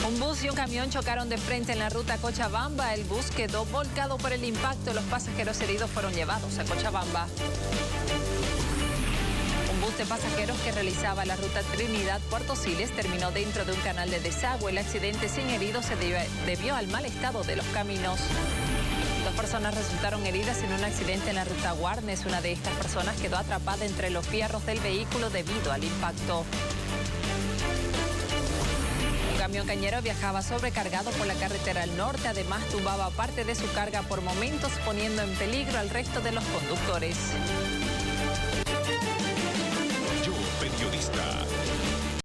Un bus y un camión chocaron de frente en la ruta Cochabamba. El bus quedó volcado por el impacto. Los pasajeros heridos fueron llevados a Cochabamba. Un bus de pasajeros que realizaba la ruta Trinidad-Puerto Siles terminó dentro de un canal de desagüe. El accidente sin heridos se debió al mal estado de los caminos. 2 personas resultaron heridas en un accidente en la ruta Guarnes. Una de estas personas quedó atrapada entre los fierros del vehículo debido al impacto. Un camión cañero viajaba sobrecargado por la carretera al norte. Además, tumbaba parte de su carga por momentos, poniendo en peligro al resto de los conductores. Yo Periodista.